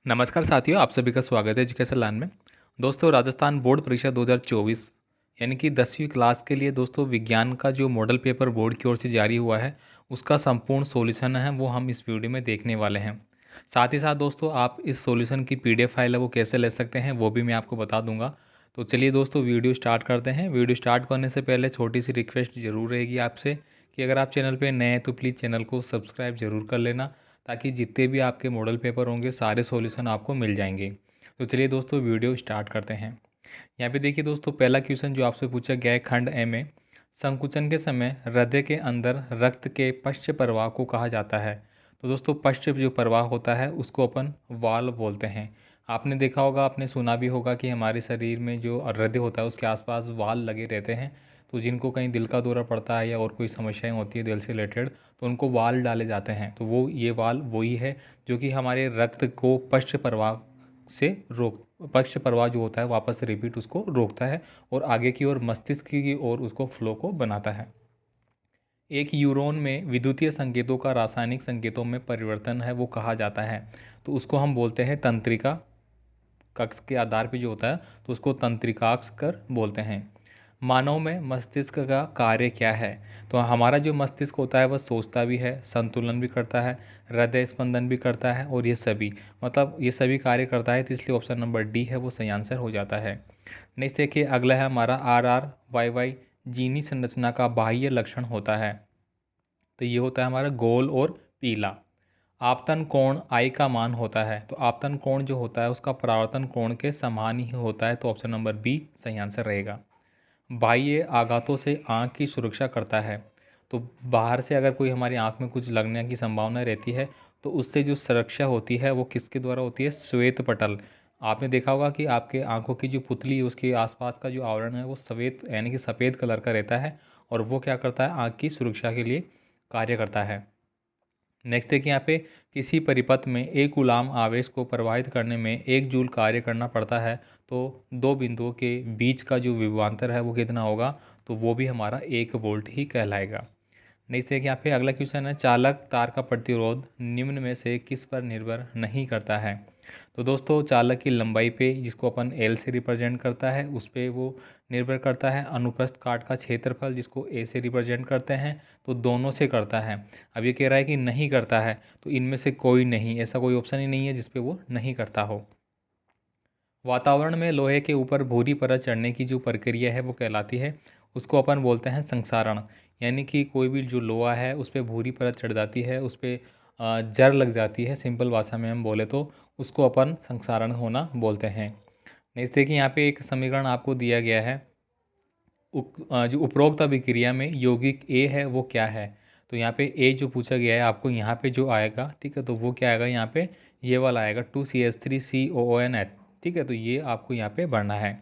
नमस्कार साथियों, आप सभी का स्वागत है एजुकेशन लाइन में। दोस्तों, राजस्थान बोर्ड परीक्षा 2024 यानी कि 10वीं क्लास के लिए दोस्तों विज्ञान का जो मॉडल पेपर बोर्ड की ओर से जारी हुआ है, उसका संपूर्ण सॉल्यूशन है वो हम इस वीडियो में देखने वाले हैं। साथ ही साथ दोस्तों, आप इस सॉल्यूशन की पीडीएफ फाइल है वो कैसे ले सकते हैं वो भी मैं आपको बता दूंगा। तो चलिए दोस्तों, वीडियो स्टार्ट करते हैं। वीडियो स्टार्ट करने से पहले छोटी सी रिक्वेस्ट ज़रूर रहेगी आपसे कि अगर आप चैनल पर नए हैं तो प्लीज़ चैनल को सब्सक्राइब ज़रूर कर लेना, ताकि जितने भी आपके मॉडल पेपर होंगे सारे सॉल्यूशन आपको मिल जाएंगे। तो चलिए दोस्तों, वीडियो स्टार्ट करते हैं। यहाँ पे देखिए दोस्तों, पहला क्वेश्चन जो आपसे पूछा गया है खंड ए में, संकुचन के समय हृदय के अंदर रक्त के पश्च प्रवाह को कहा जाता है। तो दोस्तों, पश्च जो प्रवाह होता है उसको अपन वाल्व बोलते हैं। आपने देखा होगा, आपने सुना भी होगा कि हमारे शरीर में जो हृदय होता है उसके आसपास वाल्व लगे रहते हैं। तो जिनको कहीं दिल का दौरा पड़ता है या और कोई समस्याएं होती है दिल से रिलेटेड, तो उनको वाल्व डाले जाते हैं। तो वो ये वाल्व वही है जो कि हमारे रक्त को पश्च प्रवाह से रोक पक्ष प्रवाह जो होता है वापस से रिपीट उसको रोकता है और आगे की ओर मस्तिष्क की ओर उसको फ्लो को बनाता है। एक न्यूरॉन में विद्युतीय संकेतों का रासायनिक संकेतों में परिवर्तन है वो कहा जाता है। तो उसको हम बोलते हैं तंत्रिका। कक्ष के आधार पे जो होता है तो उसको तंत्रिकाक्ष कर बोलते हैं। मानव में मस्तिष्क का कार्य क्या है? तो हमारा जो मस्तिष्क होता है वह सोचता भी है, संतुलन भी करता है, हृदय स्पंदन भी करता है और ये सभी कार्य करता है। तो इसलिए ऑप्शन नंबर डी है वो सही आंसर हो जाता है। नेक्स्ट देखिए, अगला है हमारा आर आर वाई वाई जीनी संरचना का बाह्य लक्षण होता है। तो ये होता है हमारा गोल और पीला। आपतन कोण आई का मान होता है। तो आपतन कोण जो होता है उसका परावर्तन कोण के समान ही होता है। तो ऑप्शन नंबर बी सही आंसर रहेगा। बाह्य आघातों से आँख की सुरक्षा करता है। तो बाहर से अगर कोई हमारी आँख में कुछ लगने की संभावना रहती है तो उससे जो सुरक्षा होती है वो किसके द्वारा होती है? श्वेत पटल। आपने देखा होगा कि आपके आँखों की जो पुतली है उसके आसपास का जो आवरण है वो श्वेत यानी कि सफ़ेद कलर का रहता है, और वो क्या करता है? आँख की सुरक्षा के लिए कार्य करता है। नेक्स्ट देखिए, यहाँ पे किसी परिपथ में एक कूलाम आवेश को प्रवाहित करने में 1 जूल कार्य करना पड़ता है। तो दो बिंदुओं के बीच का जो विभवांतर है वो कितना होगा? तो वो भी हमारा 1 वोल्ट ही कहलाएगा। नेक्स्ट देखिए, यहाँ पे अगला क्वेश्चन है, चालक तार का प्रतिरोध निम्न में से किस पर निर्भर नहीं करता है? तो दोस्तों, चालक की लंबाई पे, जिसको अपन एल से रिप्रेजेंट करता है, उस पर वो निर्भर करता है। अनुप्रस्थ काट का क्षेत्रफल, जिसको ए से रिप्रेजेंट करते हैं, तो दोनों से करता है। अब ये कह रहा है कि नहीं करता है, तो इनमें से कोई नहीं, ऐसा कोई ऑप्शन ही नहीं है जिसपे वो नहीं करता हो। वातावरण में लोहे के ऊपर भूरी परत चढ़ने की जो प्रक्रिया है वो कहलाती है, उसको अपन बोलते हैं संक्षारण। यानी कि कोई भी जो लोहा है उस पर भूरी परत चढ़ जाती है, उस पर जर लग जाती है, सिंपल भाषा में हम बोले तो उसको अपन संक्षारण होना बोलते हैं। नेक्स्ट देखिए, यहाँ पे एक समीकरण आपको दिया गया है। जो उपरोक्त अभिक्रिया में यौगिक ए है वो क्या है? तो यहाँ पे ए जो पूछा गया है आपको, यहाँ पे जो आएगा, ठीक है, तो वो क्या आएगा? यहाँ पे ये वाला आएगा 2CH3COONH। ठीक है, तो ये आपको यहाँ पे भरना है।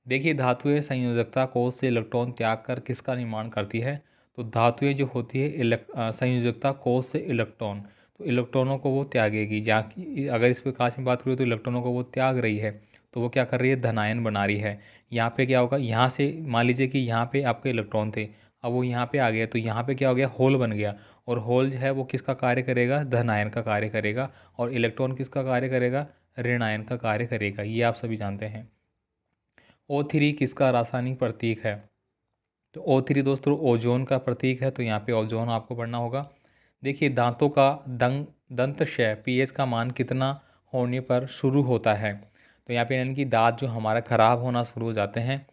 देखिए, धातुएं संयोजकता कोष से इलेक्ट्रॉन त्याग कर किसका निर्माण करती है? तो धातुएं जो होती है संयोजकता कोष से इलेक्ट्रॉन, तो इलेक्ट्रॉनों को वो त्यागेगी। जहाँ की अगर इस प्रकाश में बात करें तो इलेक्ट्रॉनों को वो त्याग रही है, तो वो क्या कर रही है? धनायन बना रही है। यहाँ पे क्या होगा? यहाँ से मान लीजिए कि यहाँ पे आपके इलेक्ट्रॉन थे, अब वो यहाँ पे आ गया, तो यहाँ पे क्या हो गया? होल बन गया। और होल जो है वो किसका कार्य करेगा? धनायन का कार्य करेगा। और इलेक्ट्रॉन किसका कार्य करेगा? ऋण आयन का कार्य करेगा। ये आप सभी जानते हैं। O3 किसका रासायनिक प्रतीक है? तो O3 दोस्तों ओजोन का प्रतीक है, तो यहाँ पे ओजोन आपको पढ़ना होगा। देखिए, दांतों का दंतशय पीएच का मान कितना होने पर शुरू होता है? तो यहाँ पे यानी कि दांत जो हमारा खराब होना शुरू हो जाते हैं,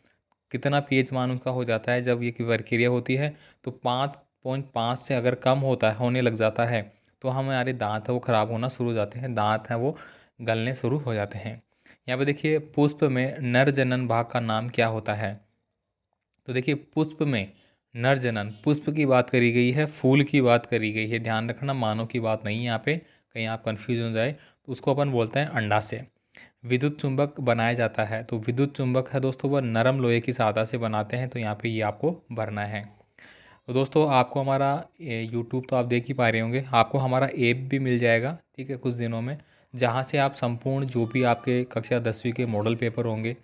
कितना पीएच मान उसका हो जाता है जब ये की प्रक्रिया होती है? तो 5.5 से अगर कम होता है, होने लग जाता है, तो हमारे दांत है वो खराब होना शुरू हो जाते हैं, दांत हैं वो गलने शुरू हो जाते हैं। यहाँ पे देखिए, पुष्प में नर जनन भाग का नाम क्या होता है? तो देखिए, पुष्प में नर जनन, पुष्प की बात करी गई है, फूल की बात करी गई है, ध्यान रखना, मानव की बात नहीं है यहाँ पे, कहीं आप कंफ्यूज हो जाए। तो उसको अपन बोलते हैं अंडाशय। विद्युत चुंबक बनाया जाता है, तो विद्युत चुंबक है दोस्तों वह नरम लोहे की सहायता से बनाते हैं, तो यहाँ पे ये आपको भरना है। तो दोस्तों, आपको हमारा यूट्यूब तो आप देख ही पा रहे होंगे, आपको हमारा ऐप भी मिल जाएगा, ठीक है, कुछ दिनों में, जहाँ से आप संपूर्ण जो भी आपके कक्षा 10वीं के मॉडल पेपर होंगे,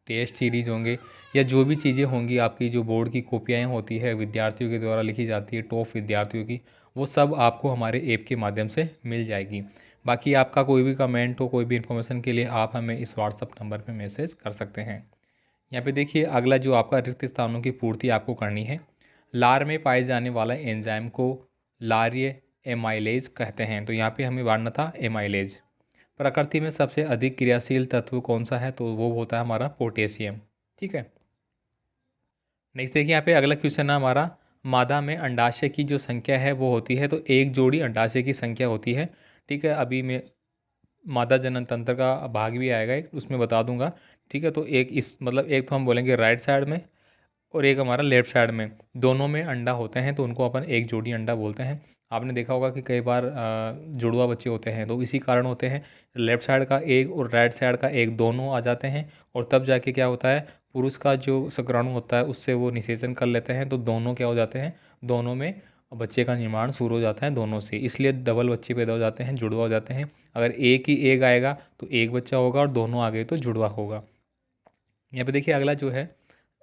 टेस्ट सीरीज होंगे, या जो भी चीज़ें होंगी, आपकी जो बोर्ड की कॉपियाँ होती है विद्यार्थियों के द्वारा लिखी जाती है, टॉप विद्यार्थियों की, वो सब आपको हमारे ऐप के माध्यम से मिल जाएगी। बाकी आपका कोई भी कमेंट हो, कोई भी इन्फॉर्मेशन के लिए आप हमें इस व्हाट्सअप नंबर पर मैसेज कर सकते हैं। यहाँ पे देखिए अगला जो आपका रिक्त स्थानों की पूर्ति आपको करनी है। लार में पाए जाने वाला एंजाइम को लार्य एमाइलेज कहते हैं। तो यहाँ पे हमें पढ़ना था एमाइलेज। प्रकृति में सबसे अधिक क्रियाशील तत्व कौन सा है? तो वो होता है हमारा पोटेशियम। ठीक है। नेक्स्ट देखिए यहाँ पे अगला क्वेश्चन है हमारा, मादा में अंडाशय की जो संख्या है वो होती है, तो एक जोड़ी अंडाशय की संख्या होती है। ठीक है, अभी मैं मादा जनन तंत्र का भाग भी आएगा एक, उसमें बता दूंगा। ठीक है, तो एक इस मतलब एक तो हम बोलेंगे राइट साइड में और एक हमारा लेफ्ट साइड में, दोनों में अंडा होते हैं तो उनको अपन एक जोड़ी अंडा बोलते हैं। आपने देखा होगा कि कई बार जुड़वा बच्चे होते हैं तो इसी कारण होते हैं, लेफ्ट साइड का एक और राइट साइड का एक दोनों आ जाते हैं, और तब जाके क्या होता है, पुरुष का जो शुक्राणु होता है उससे वो निषेचन कर लेते हैं, तो दोनों क्या हो जाते हैं, दोनों में बच्चे का निर्माण शुरू हो जाता है दोनों से, इसलिए डबल बच्चे पैदा हो जाते हैं, जुड़वा हो जाते हैं। अगर एक ही एग आएगा तो एक बच्चा होगा और दोनों आ गए तो जुड़वा होगा। यहाँ पे देखिए अगला जो है,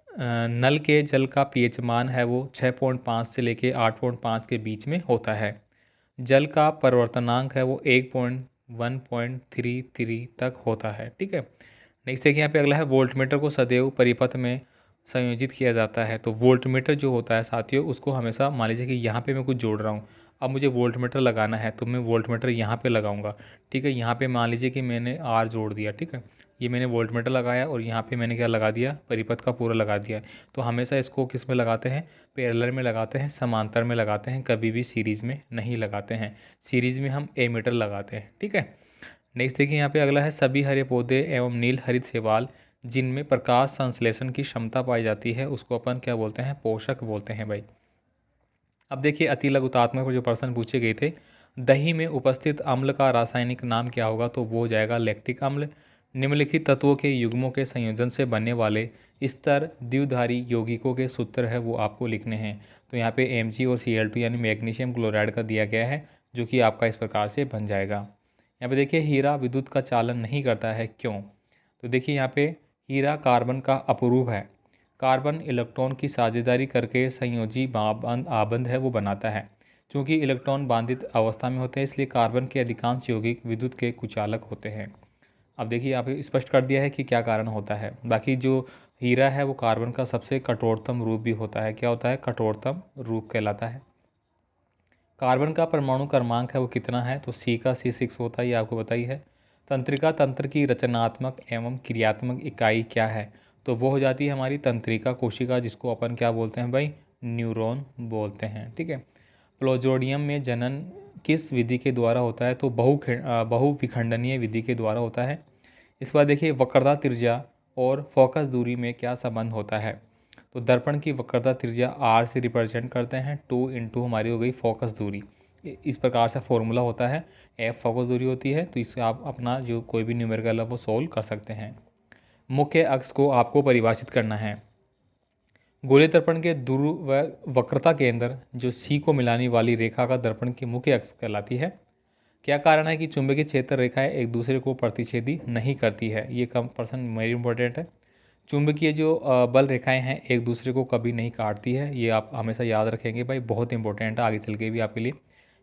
नल के जल का पीएच मान है वो 6.5 से लेके 8.5 के बीच में होता है। जल का परिवर्तनांक है वो 1.1.33 तक होता है। ठीक है। नेक्स्ट देखिए यहाँ पे अगला है, वोल्टमीटर को सदैव परिपथ में संयोजित किया जाता है। तो वोल्टमीटर जो होता है साथियों, उसको हमेशा मान लीजिए कि यहाँ पे मैं कुछ जोड़ रहा हूँ, अब मुझे वोल्टमीटर लगाना है तो मैं वोल्टमीटर यहाँ पे लगाऊंगा। ठीक है, यहाँ पे मान लीजिए कि मैंने आर जोड़ दिया। ठीक है, ये मैंने वोल्टमीटर लगाया और यहाँ पे मैंने क्या लगा दिया, परिपथ का पूरा लगा दिया। तो हमेशा इसको किस में लगाते हैं, पैरेलल में लगाते हैं, समांतर में लगाते हैं, कभी भी सीरीज़ में नहीं लगाते हैं। सीरीज़ में हम एमीटर लगाते हैं। ठीक है। नेक्स्ट देखिए यहाँ पे अगला है, सभी हरे पौधे एवं नील हरित शैवाल जिनमें प्रकाश संश्लेषण की क्षमता पाई जाती है उसको अपन क्या बोलते हैं, पोषक बोलते हैं भाई। अब देखिए अति लघुतात्मक जो प्रश्न पूछे गए थे, दही में उपस्थित अम्ल का रासायनिक नाम क्या होगा? तो वो हो जाएगा लैक्टिक अम्ल। निम्नलिखित तत्वों के युग्मों के संयोजन से बनने वाले स्तर द्विधारी यौगिकों के सूत्र है वो आपको लिखने हैं। तो यहाँ पे Mg और Cl2 यानी मैग्नीशियम क्लोराइड का दिया गया है, जो कि आपका इस प्रकार से बन जाएगा। यहाँ पे देखिए हीरा विद्युत का चालन नहीं करता है, क्यों? तो देखिए यहाँ पे हीरा कार्बन का अपरूप है। कार्बन इलेक्ट्रॉन की साझेदारी करके संयोजी आबंध है वो बनाता है। चूँकि इलेक्ट्रॉन बांधित अवस्था में होते हैं इसलिए कार्बन के अधिकांश यौगिक विद्युत के कुचालक होते हैं। अब देखिए यहाँ पे स्पष्ट कर दिया है कि क्या कारण होता है। बाकी जो हीरा है वो कार्बन का सबसे कठोरतम रूप भी होता है। क्या होता है? कठोरतम रूप कहलाता है। कार्बन का परमाणु क्रमांक है वो कितना है? तो सी का C6 होता है, ये आपको बताई है। तंत्रिका तंत्र की रचनात्मक एवं क्रियात्मक इकाई क्या है? तो वो हो जाती है हमारी तंत्रिका कोशिका, जिसको अपन क्या बोलते हैं भाई? न्यूरॉन बोलते हैं। ठीक है। प्लोजोडियम में जनन किस विधि के द्वारा होता है? तो बहुविखंडनीय विधि के द्वारा होता है। इसके बाद देखिए वक्रता त्रिज्या और फोकस दूरी में क्या संबंध होता है? तो दर्पण की वक्रता त्रिज्या आर से रिप्रेजेंट करते हैं, 2 इंटू हमारी हो गई फोकस दूरी। इस प्रकार से फॉर्मूला होता है, एफ फोकस दूरी होती है, तो इससे आप अपना जो कोई भी न्यूमेरिकल है वो सोल्व कर सकते हैं। मुख्य अक्ष को आपको परिभाषित करना है। गोले दर्पण के ध्रुव व वक्रता के अंदर जो सी को मिलाने वाली रेखा का दर्पण की मुख्य अक्ष कहलाती है। क्या कारण है कि चुंबकीय क्षेत्र रेखाएं एक दूसरे को प्रतिच्छेदी नहीं करती है? ये कम पर्सन वेरी इंपॉर्टेंट है। चुंबकीय जो बल रेखाएं हैं एक दूसरे को कभी नहीं काटती है, ये आप हमेशा याद रखेंगे भाई, बहुत इंपॉर्टेंट है आगे चल के भी आपके लिए।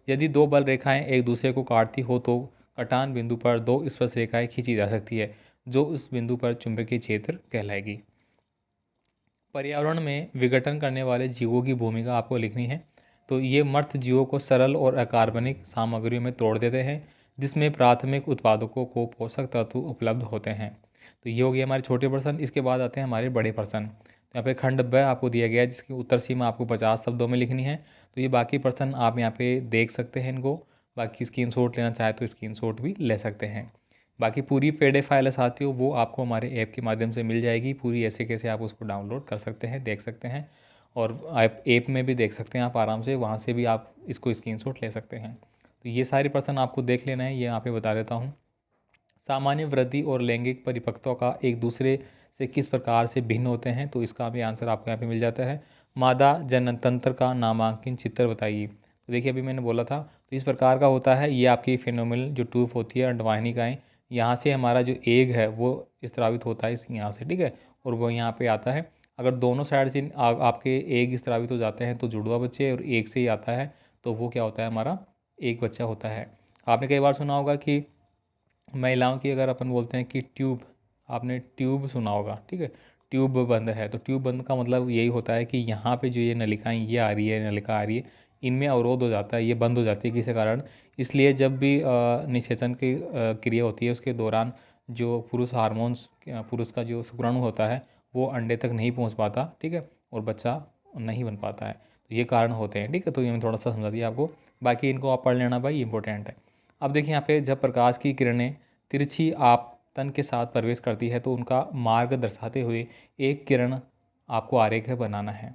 यदि दो बल रेखाएं एक दूसरे को काटती हो तो कटान बिंदु पर दो स्पर्श रेखाएं खींची जा सकती है, जो उस बिंदु पर चुंबकीय क्षेत्र कहलाएगी। पर्यावरण में विघटन करने वाले जीवों की भूमिका आपको लिखनी है। तो ये मर्त जीवों को सरल और अकार्बनिक सामग्रियों में तोड़ देते हैं, जिसमें प्राथमिक उत्पादकों को पोषक तत्व उपलब्ध होते हैं। तो ये हो गया हमारे छोटे प्रश्न। इसके बाद आते हैं हमारे बड़े प्रश्न। तो यहाँ पे खंड ब आपको दिया गया है, जिसकी उत्तर सीमा आपको 50 शब्दों में लिखनी है। तो ये बाकी प्रश्न आप यहाँ पे देख सकते हैं इनको, बाकी स्क्रीनशॉट लेना चाहे तो स्क्रीनशॉट भी ले सकते हैं। बाकी पूरी PDF फाइल है साथियों, वो आपको हमारे ऐप के माध्यम से मिल जाएगी पूरी, ऐसे कैसे आप उसको डाउनलोड कर सकते हैं, देख सकते हैं, और आप ऐप में भी देख सकते हैं आप आराम से, वहाँ से भी आप इसको स्क्रीनशॉट ले सकते हैं। तो ये सारे प्रश्न आपको देख लेना है, ये यहाँ पे बता देता हूँ। सामान्य वृद्धि और लैंगिक परिपक्वता का एक दूसरे से किस प्रकार से भिन्न होते हैं? तो इसका भी आंसर आपको यहाँ पे मिल जाता है। मादा जननतंत्र का नामांकन चित्र बताइए। तो देखिए अभी मैंने बोला था, तो इस प्रकार का होता है, ये आपकी फेनोमिनल जो ट्यूब होती है अंडवाहिनिकाएँ, यहाँ से हमारा जो एग है वो स्त्रावित होता है इस यहाँ से। ठीक है, और वो यहाँ पे आता है। अगर दोनों साइड से आपके एग स्त्रावित हो जाते हैं तो जुड़वा बच्चे, और एक से ही आता है तो वो क्या होता है, हमारा एक बच्चा होता है। आपने कई बार सुना होगा कि महिलाओं की अगर अपन बोलते हैं कि ट्यूब, आपने ट्यूब सुना होगा, ठीक है, ट्यूब बंद है, तो ट्यूब बंद का मतलब यही होता है कि यहाँ पे जो ये नलिकाएं ये आ रही है, नलिका आ रही है, इनमें अवरोध हो जाता है, ये बंद हो जाती है किसी कारण। इसलिए जब भी निषेचन की क्रिया होती है उसके दौरान जो पुरुष हार्मोन्स, पुरुष का जो शुक्राणु होता है वो अंडे तक नहीं पहुँच पाता, ठीक है, और बच्चा नहीं बन पाता है। तो ये कारण होते हैं, ठीक है। तो ये मैं थोड़ा सा समझा दिया आपको, बाकी इनको आप पढ़ लेना भाई, इंपॉर्टेंट है। अब देखिए यहाँ पे जब प्रकाश की किरणें तिरछी आपतन के साथ प्रवेश करती है तो उनका मार्ग दर्शाते हुए एक किरण आपको आरेख बनाना है।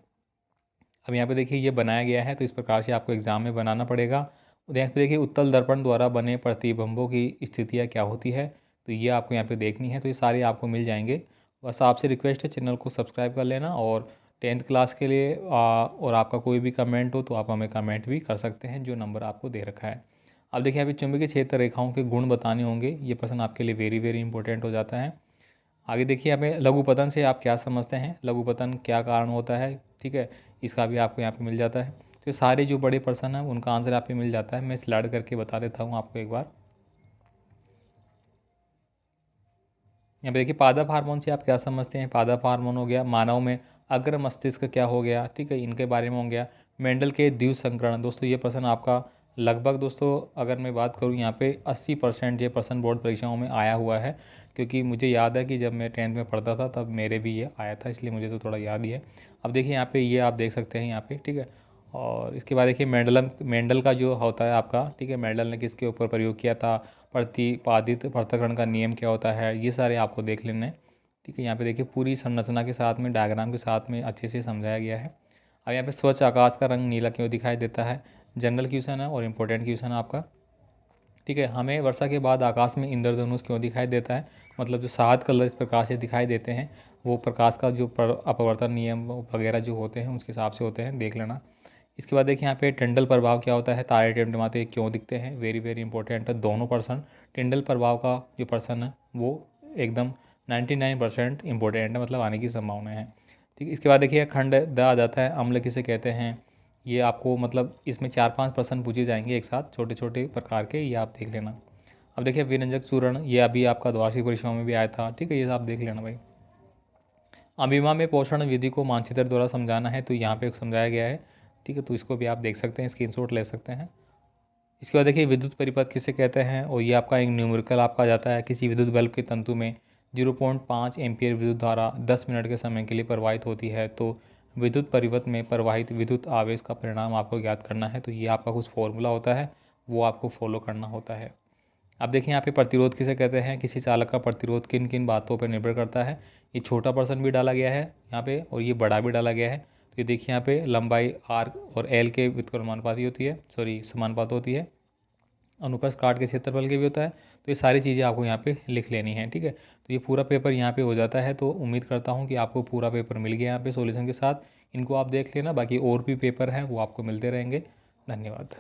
अब यहाँ पे देखिए ये बनाया गया है, तो इस प्रकार से आपको एग्जाम में बनाना पड़ेगा। यहाँ पे देखिए उत्तल दर्पण द्वारा बने प्रतिबिंबों की स्थितियाँ क्या होती है, तो ये आपको यहाँ पे देखनी है। तो ये सारे आपको मिल जाएंगे। बस आपसे रिक्वेस्ट है चैनल को सब्सक्राइब कर लेना, और 10th क्लास के लिए और आपका कोई भी कमेंट हो तो आप हमें कमेंट भी कर सकते हैं जो नंबर आपको दे रखा है। अब देखिए अभी चुंबकीय क्षेत्र रेखाओं के गुण बताने होंगे, ये प्रश्न आपके लिए वेरी वेरी इंपॉर्टेंट हो जाता है। आगे देखिए हमें लघुपतन से आप क्या समझते हैं, लघुपतन क्या कारण होता है, ठीक है, इसका भी आपको यहाँ पे मिल जाता है। तो ये सारे जो बड़े प्रश्न हैं उनका आंसर आप पे मिल जाता है। मैं स्लाइड करके बता देता हूँ आपको एक बार। यहाँ पे देखिए पादप हार्मोन से आप क्या समझते हैं, पादप हार्मोन हो गया, मानव में अग्र मस्तिष्क क्या हो गया, ठीक है, इनके बारे में हो गया। मेंडल के द्वितीय संकरण, दोस्तों ये प्रश्न आपका लगभग, दोस्तों अगर मैं बात करूँ यहाँ पे 80% ये प्रश्न बोर्ड परीक्षाओं में आया हुआ है, क्योंकि मुझे याद है कि जब मैं 10th में पढ़ता था तब मेरे भी ये आया था, इसलिए मुझे तो थोड़ा याद ही है। अब देखिए यहाँ पे ये आप देख सकते हैं यहाँ पे, ठीक है। और इसके बाद देखिए मेंडल का जो होता है आपका, ठीक है, मेंडल ने किसके ऊपर प्रयोग किया था, प्रतिपादित पृथक्करण का नियम क्या होता है, ये सारे आपको देख लेने हैं, ठीक है। यहाँ पे देखिए पूरी संरचना के साथ में, डायग्राम के साथ में अच्छे से समझाया गया है। अब यहाँ पे स्वच्छ आकाश का रंग नीला क्यों दिखाई देता है, जनरल क्वेश्चन है और इम्पोर्टेंट क्वेश्चन है आपका, ठीक है। हमें वर्षा के बाद आकाश में इंद्रधनुष क्यों दिखाई देता है, मतलब जो 7 कलर इस प्रकार से दिखाई देते हैं वो प्रकाश का जो अपवर्तन नियम वगैरह जो होते हैं उसके हिसाब से होते हैं, देख लेना। इसके बाद देखिए यहाँ पे टिंडल प्रभाव क्या होता है, तारे टिमटिमाते क्यों दिखते हैं, वेरी वेरी इंपॉर्टेंट है दोनों पर्सन। टिंडल प्रभाव का जो पर्सन है वो एकदम 99% इंपॉर्टेंट है, मतलब आने की संभावना है, ठीक है। इसके बाद देखिए खंड द आ जाता है, अम्ल किसे कहते हैं, ये आपको मतलब इसमें 4-5 प्रश्न पूछे जाएंगे एक साथ, छोटे छोटे प्रकार के, ये आप देख लेना। अब देखिए विरंजक चूर्ण, ये अभी आपका द्वार्षिक परीक्षाओं में भी आया था, ठीक है, ये आप देख लेना भाई। अमीमा में पोषण विधि को मानचित्र द्वारा समझाना है, तो यहाँ पे समझाया गया है, ठीक है, तो इसको भी आप देख सकते हैं, स्क्रीनशॉट ले सकते हैं। इसके बाद देखिए विद्युत परिपथ किसे कहते हैं, और ये आपका एक न्यूमेरिकल आपका जाता है, किसी विद्युत बल्ब के तंतु में 0.5 एम्पियर विद्युत धारा 10 मिनट के समय के लिए प्रवाहित होती है, तो विद्युत परिपथ में प्रवाहित विद्युत आवेश का परिणाम आपको ज्ञात करना है। तो ये आपका कुछ फॉर्मूला होता है, वो आपको फॉलो करना होता है। अब देखिए यहाँ पे प्रतिरोध किसे कहते हैं, किसी चालक का प्रतिरोध किन किन बातों पर निर्भर करता है, ये छोटा पर्सन भी डाला गया है यहाँ पे और ये बड़ा भी डाला गया है। तो ये देखिए यहाँ पे लंबाई आर और एल के व्युत्क्रमानुपाती होती है, सॉरी समानुपात होती है, अनुप्रस्थ काट के क्षेत्रफल के भी होता है। तो ये सारी चीज़ें आपको यहाँ पे लिख लेनी है, ठीक है। तो ये पूरा पेपर यहाँ पे हो जाता है, तो उम्मीद करता हूँ कि आपको पूरा पेपर मिल गया यहाँ पे सॉल्यूशन के साथ, इनको आप देख लेना, बाकी और भी पेपर हैं वो आपको मिलते रहेंगे। धन्यवाद।